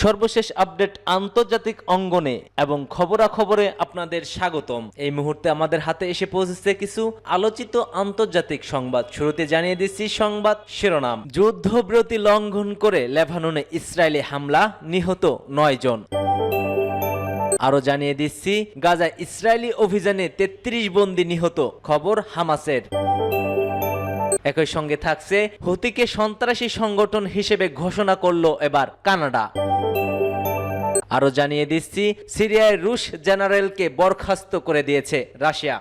সর্বশেষ আপডেট আন্তর্জাতিক অঙ্গনে এবং খবরাখবরে আপনাদের স্বাগতম। এই মুহূর্তে আমাদের হাতে এসে পৌঁছেছে কিছু আলোচিত আন্তর্জাতিক সংবাদ। শুরুতে জানিয়ে দিচ্ছি সংবাদ শিরোনাম। যুদ্ধবিরতি লঙ্ঘন করে লেবাননে ইসরায়েলি হামলা, নিহত 9 জন। আরো জানিয়ে দিচ্ছি গাজায় ইসরায়েলি অভিযানে 33 বন্দী নিহত, খবর হামাসের। একই সঙ্গে থাকছে হুতিকে সন্ত্রাসী সংগঠন হিসেবে ঘোষণা করলো এবার কানাডা। আরো জানিয়ে দিচ্ছি সিরিয়ায় রুশ জেনারেলকে বরখাস্ত করে দিয়েছে রাশিয়া।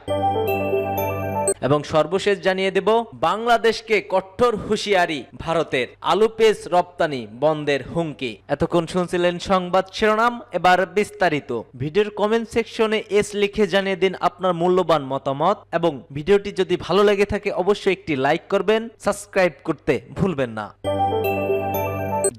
এবং সর্বশেষ জানিয়ে দেব বাংলাদেশকে কঠোর হুঁশিয়ারি ভারতের, আলু পেঁয়াজ রপ্তানি বন্ধের হুমকি। এতক্ষণ শুনছিলেন সংবাদ শিরোনাম, এবার বিস্তারিত। ভিডিওর কমেন্ট সেকশনে এস লিখে জানিয়ে দিন আপনার মূল্যবান মতামত এবং ভিডিওটি যদি ভালো লেগে থাকে অবশ্যই একটি লাইক করবেন, সাবস্ক্রাইব করতে ভুলবেন না।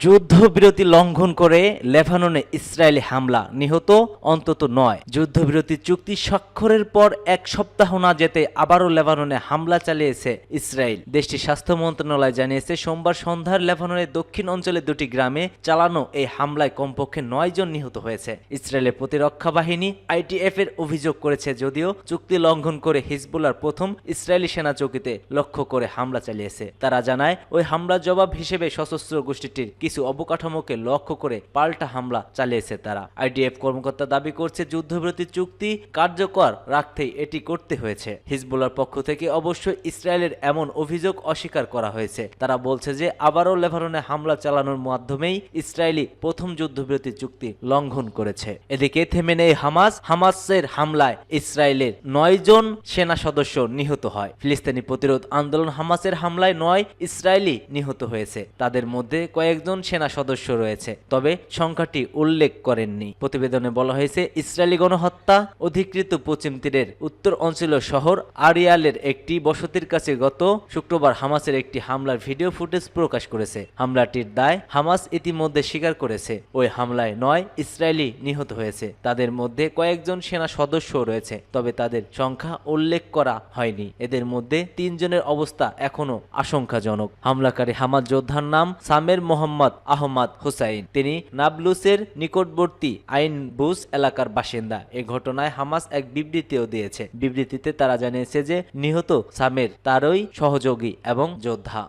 যুদ্ধবিরতি লঙ্ঘন করে লেবাননে ইসরায়েলি হামলা, নিহত অন্তত 9। যুদ্ধবিরতি চুক্তি স্বাক্ষরের পর এক সপ্তাহ না যেতে আবারও লেবাননে হামলা চালিয়েছে ইসরায়েল। দেশটির স্বাস্থ্য মন্ত্রণালয় জানিয়েছে সোমবার সন্ধ্যার লেবাননের দক্ষিণ অঞ্চলে 2টি গ্রামে চালানো এই হামলায় কমপক্ষে 9 জন নিহত হয়েছে। ইসরায়েলের প্রতিরক্ষা বাহিনী IDF এর অভিযোগ করেছে, যদিও চুক্তি লঙ্ঘন করে হিজবুল্লাহর প্রথম ইসরায়েলি সেনা চৌকিতে লক্ষ্য করে হামলা চালিয়েছে। তারা জানায় ওই হামলার জবাব হিসেবে সশস্ত্র গোষ্ঠীটির কিছু অবকাঠামোকে লক্ষ্য করে পাল্টা হামলা চালিয়েছে তারা। IDF কর্মকর্তা দাবি করছে যুদ্ধবিরতি চুক্তি কার্যকর রাখতেই এটি করতে হয়েছে। হিজবুল্লাহর পক্ষ থেকে অবশ্য ইসরায়েলের এমন অভিযোগ অস্বীকার করা হয়েছে। তারা বলছে যে আবারও লেবাননে হামলা চালানোর মাধ্যমেই ইসরায়েলি প্রথম যুদ্ধবিরতি চুক্তি লঙ্ঘন করেছে। এদিকে থেমে নেই হামাসের হামলায় ইসরায়েলের 9 জন সেনা সদস্য নিহত হয়। ফিলিস্তিনি প্রতিরোধ আন্দোলন হামাসের হামলায় 9 ইসরায়েলি নিহত হয়েছে। তাদের মধ্যে কয়েকজন সেনা সদস্য রয়েছে, তবে সংখ্যাটি উল্লেখ করেননি। প্রতিবেদনে বলা হয়েছে ইসরায়েলি গণহত্যা অধিকৃত পশ্চিম তীরের উত্তর অঞ্চলীয় শহর আরিয়ালের একটি বসতির কাছে গত শুক্রবার হামাসের একটি হামলার ভিডিও ফুটেজ প্রকাশ করেছে। হামলাটির দায় হামাস ইতিমধ্যে স্বীকার করেছে। ওই হামলায় 9 ইসরায়েলি নিহত হয়েছে। তাদের মধ্যে কয়েকজন সেনা সদস্য রয়েছে, তবে তাদের সংখ্যা উল্লেখ করা হয়নি। এদের মধ্যে 3 জনের অবস্থা এখনো আশঙ্কাজনক। হামলাকারী হামাস যোদ্ধার নাম সামের মোহাম্মদ আহমদ হুসাইন। তিনি নাবলুসের নিকটবর্তী আইন বুস এলাকার বাসিন্দা। এই ঘটনায় হামাস এক বিবৃতিও দিয়েছে। বিবৃতিতে তারা জানিয়েছে যে নিহত সামের তারই সহযোগী এবং যোদ্ধা।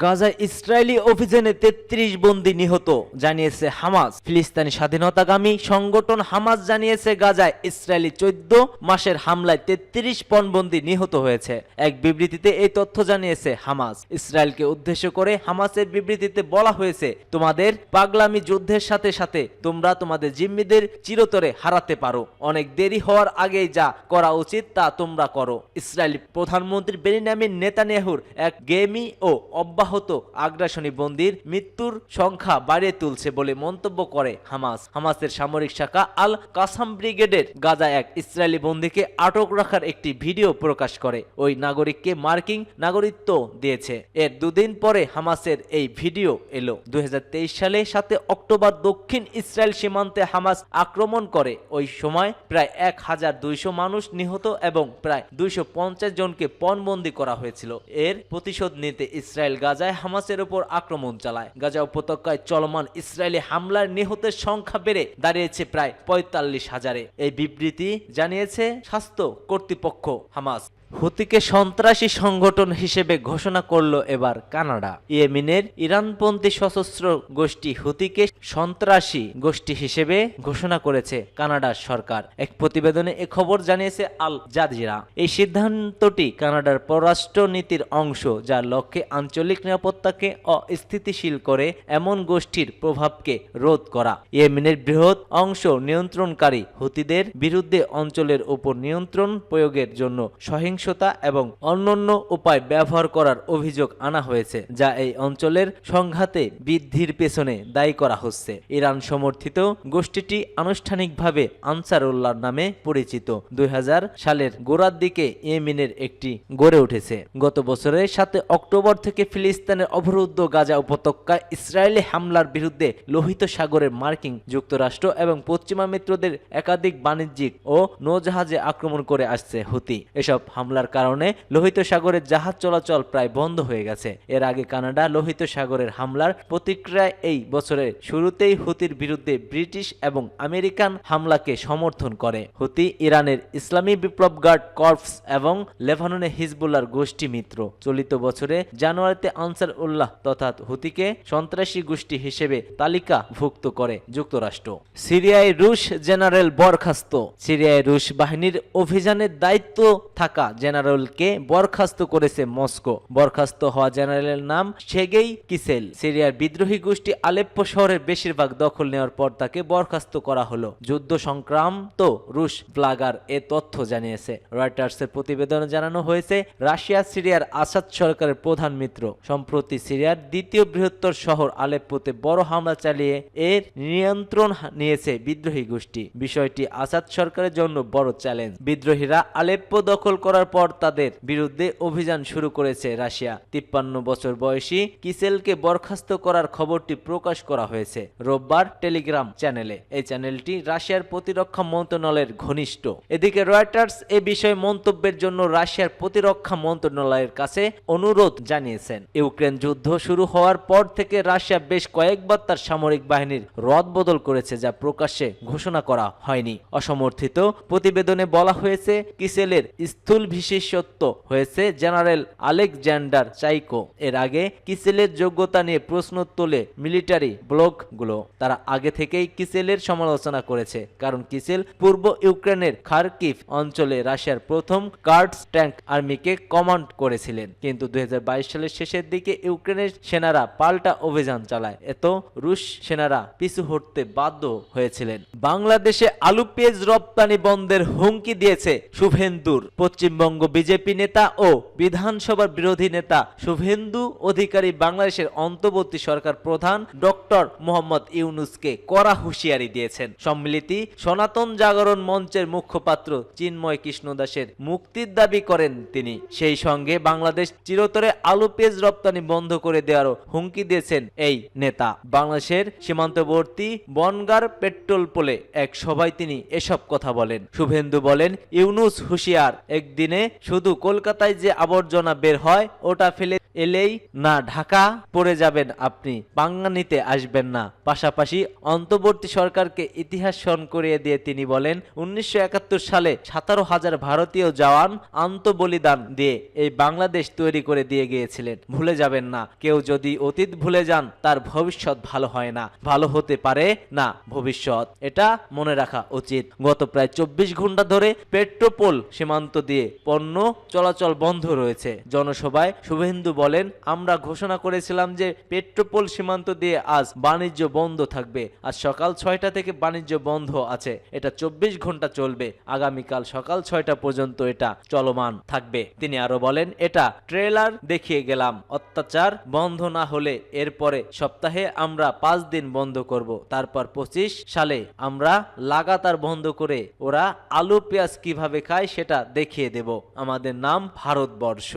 গাজায় ইসরায়েলি অভিযানে 33 বন্দী নিহত, জানিয়েছে হামাস। ফিলিস্তিনি স্বাধীনতাকামী সংগঠন হামাস জানিয়েছে গাজায় ইসরায়েলি 14 মাসের হামলায় 33 পণবন্দী নিহত হয়েছে। এক বিবৃতিতে এই তথ্য জানিয়েছে হামাস। ইসরায়েলকে উদ্দেশ্য করে হামাসের বিবৃতিতে বলা হয়েছে, তোমাদের পাগলামি যুদ্ধের সাথে সাথে তোমরা তোমাদের জিম্মিদের চিরতরে হারাতে পারো। অনেক দেরি হওয়ার আগেই যা করা উচিত তা তোমরা করো। ইসরায়েলি প্রধানমন্ত্রী বেনিয়ামিন নেতানিয়াহুর এক গেমি ও অব্যাহত আগ্রাসনী বন্দীর মৃত্যুর সংখ্যা বাড়িয়ে তুলছে বলে মন্তব্য করে হামাস। হামাসের সামরিক শাখা আল কাসাম ব্রিগেডের গাজায় এক ইসরায়েলি বন্দীকে আটক রাখার একটি ভিডিও প্রকাশ করে। ওই নাগরিককে মার্কিন নাগরিকত্ব দিয়েছে। এর 2 দিন পরে হামাসের এই ভিডিও এলো। 2023 সালে 7 অক্টোবর দক্ষিণ ইসরায়েল সীমান্তে হামাস আক্রমণ করে। ওই সময় প্রায় 1200 মানুষ নিহত এবং প্রায় 250 জনকে পণবন্দী করা হয়েছিল। এর প্রতিশোধ নিতে ইসরায়েল গাজায় হামাসের উপর আক্রমণ চালায়। গাজা উপত্যকায় চলমান ইসরায়েলি হামলার নিহতের সংখ্যা বেড়ে দাঁড়িয়েছে প্রায় 45,000-এ। এই বিবৃতি জানিয়েছে স্বাস্থ্য কর্তৃপক্ষ হামাস। হুতিকে সন্ত্রাসী সংগঠন হিসেবে ঘোষণা করল এবার কানাডা। ইয়েমেনের ইরানপন্থী সশস্ত্র গোষ্ঠী হুতিকে সন্ত্রাসী গোষ্ঠী হিসেবে ঘোষণা করেছে কানাডার সরকার। এক প্রতিবেদনে এ খবর জানিয়েছে আল জাজিরা। এই সিদ্ধান্তটি কানাডার পররাষ্ট্র নীতির অংশ, যার লক্ষ্যে আঞ্চলিক নিরাপত্তাকে অস্থিতিশীল করে এমন গোষ্ঠীর প্রভাবকে রোধ করা। ইয়েমেনের বৃহৎ অংশ নিয়ন্ত্রণকারী হুতিদের বিরুদ্ধে অঞ্চলের উপর নিয়ন্ত্রণ প্রয়োগের জন্য সহিংসতা এবং অন্যান্য উপায় ব্যবহার করার অভিযোগ আনা হয়েছে, যা এই অঞ্চলের সংঘাতে বৃদ্ধির পেছনে দায়ী করা হচ্ছে। ইরান সমর্থিত গোষ্ঠীটি আনুষ্ঠানিকভাবে আনসারুল্লাহ নামে পরিচিত। 2000 সালের গোড়ার দিকে ইয়েমেনের একটি গড়ে উঠেছে। গত বছরের 7 অক্টোবর থেকে ফিলিস্তিনের অবরুদ্ধ গাজা উপত্যকায় ইসরায়েলি হামলার বিরুদ্ধে লোহিত সাগরের মার্কিন যুক্তরাষ্ট্র এবং পশ্চিমা মিত্রদের একাধিক বাণিজ্যিক ও নৌজাহাজে আক্রমণ করে আসছে হুতি। এসব হামলা হামলার কারণে লোহিত সাগরের জাহাজ চলাচল প্রায় বন্ধ হয়ে গেছে। এর আগে কানাডা লোহিত সাগরের হামলার প্রতিক্রিয়ায় এই বছরের শুরুতেই হুতির বিরুদ্ধে ব্রিটিশ এবং আমেরিকান হামলাকে সমর্থন করে। হুতি ইরানের ইসলামী বিপ্লব গার্ড কর্পস এবং লেবাননে হিজবুল্লাহর গোষ্ঠী মিত্র। চলিত বছরে জানুয়ারিতে আনসার উল্লাহ তথা হুতিকে সন্ত্রাসী গোষ্ঠী হিসেবে তালিকাভুক্ত করে যুক্তরাষ্ট্র। সিরিয়ায় রুশ জেনারেল বরখাস্ত। সিরিয়ায় রুশ বাহিনীর অভিযানের দায়িত্ব থাকা জেনারেলকে বরখাস্ত করেছে মস্কো। বরখাস্ত হওয়া জেনারেলের নাম সেগেই কিসেল। সিরিয়ার বিদ্রোহী গোষ্ঠী আলেপ্পো শহরের বেশিরভাগ দখল নেওয়ার পর তাকে বরখাস্ত করা হলো। যুদ্ধ সংক্রান্ত রুশ ব্লগার এ তথ্য জানিয়েছে। রয়টার্সের প্রতিবেদনে জানানো হয়েছে, রাশিয়া সিরিয়ার আসাদ সরকারের প্রধান মিত্র। সম্প্রতি সিরিয়ার দ্বিতীয় বৃহত্তর শহর আলেপ্পোতে বড় হামলা চালিয়ে এর নিয়ন্ত্রণ নিয়েছে বিদ্রোহী গোষ্ঠী। বিষয়টি আসাদ সরকারের জন্য বড় চ্যালেঞ্জ। বিদ্রোহীরা আলেপ্পো দখল করার পর তাদের বিরুদ্ধে অভিযান শুরু করেছে রাশিয়া। 53 বছর বয়সী কিসেলকে বরখাস্ত করার খবরটি প্রকাশ করা হয়েছে রোববার টেলিগ্রাম চ্যানেলে। এই চ্যানেলটি রাশিয়ার প্রতিরক্ষা মন্ত্রণালয়ের ঘনিষ্ঠ। এদিকে রয়টার্স এ বিষয়ে মন্তব্যের জন্য রাশিয়ার প্রতিরক্ষা মন্ত্রণালয়ের কাছে অনুরোধ জানিয়েছেন। ইউক্রেন যুদ্ধ শুরু হওয়ার পর থেকে রাশিয়া বেশ কয়েকবার তার সামরিক বাহিনীর রদবদল করেছে, যা প্রকাশ্যে ঘোষণা করা হয়নি। অসমর্থিত প্রতিবেদনে বলা হয়েছে, কিসেলের স্থূল বিশেষত্ব হয়েছে জেনারেল আলেকজান্ডার চাইকো। এর আগে কিসেলের যোগ্যতা নিয়ে প্রশ্ন তোলে মিলিটারি ব্লগগুলো। তারা আগে থেকেই কিসেলের সমালোচনা করেছে, কারণ কিসেল পূর্ব ইউক্রেনের খার্কিভ অঞ্চলে রাশিয়ার প্রথম কার্ডস ট্যাঙ্ক আর্মিকে কমান্ড করেছিলেন। কিন্তু 2022 সালের শেষের দিকে ইউক্রেনের সেনারা পাল্টা অভিযান চালায়। এত রুশ সেনারা পিছু হটতে বাধ্য হয়েছিলেন। বাংলাদেশে আলু পেঁয়াজ রপ্তানি বন্ধের হুমকি দিয়েছে শুভেন্দুর। পশ্চিমবঙ্গ বিজেপি নেতা ও বিধানসভার বিরোধী নেতা শুভেন্দু অধিকারী বাংলাদেশের অন্তর্বর্তী সরকার প্রধান ডক্টর মোহাম্মদ ইউনূসকে কড়া হুঁশিয়ারি দিয়েছেন। সম্মিলিতি সনাতন জাগরণ মঞ্চের মুখপাত্র চিন্ময় কৃষ্ণ দাসের মুক্তির দাবি করেন তিনি। সেই সঙ্গে বাংলাদেশ চিরতরে আলু পেঁয়াজ রপ্তানি বন্ধ করে দেওয়ারও হুমকি দিয়েছেন এই নেতা। বাংলাদেশের সীমান্তবর্তী বনগার পেট্রোল পোলে এক সভায় তিনি এসব কথা বলেন। শুভেন্দু বলেন, ইউনূস হুঁশিয়ার, একদিনে শুধু কলকাতায় যে আবর্জনা বের হয় ওটা ফেলে এলেই না ঢাকা পড়ে যাবেন আপনি, পাঙ্গা নিতে আসবেন না। পাশাপাশি অন্তর্বর্তী সরকারকে ইতিহাস স্মরণ করিয়ে দিয়ে তিনি বলেন, 1971 সালে 17,000 ভারতীয় জওয়ান আত্মবলিদান দিয়ে এই বাংলাদেশ তৈরি করে দিয়ে গিয়েছিলেন। ভুলে যাবেন না। কেউ যদি অতীত ভুলে যান তার ভবিষ্যৎ ভালো হয় না, ভালো হতে পারে না ভবিষ্যৎ। এটা মনে রাখা উচিত। গত প্রায় 24 ঘন্টা ধরে পেট্রোপোল সীমান্ত দিয়ে পণ্য চলাচল বন্ধ রয়েছে। জনসভায় শুভেন্দু বলেন, আমরা ঘোষণা করেছিলাম যে পেট্রোপোল সীমান্ত দিয়ে আজ বাণিজ্য বন্ধ থাকবে। আজ সকাল 6টা থেকে বাণিজ্য বন্ধ আছে। এটা 24 ঘন্টা চলবে। আগামীকাল সকাল 6টা পর্যন্ত এটা চলমান থাকবে। তিনি আরো বলেন, এটা ট্রেলার দেখিয়ে গেলাম। অত্যাচার বন্ধ না হলে এরপরে সপ্তাহে আমরা 5 দিন বন্ধ করব। তারপর 25 সালে আমরা লাগাতার বন্ধ করে ওরা আলু পেঁয়াজ কিভাবে খায় সেটা দেখিয়ে দেব। আমাদের নাম ভারতবর্ষ।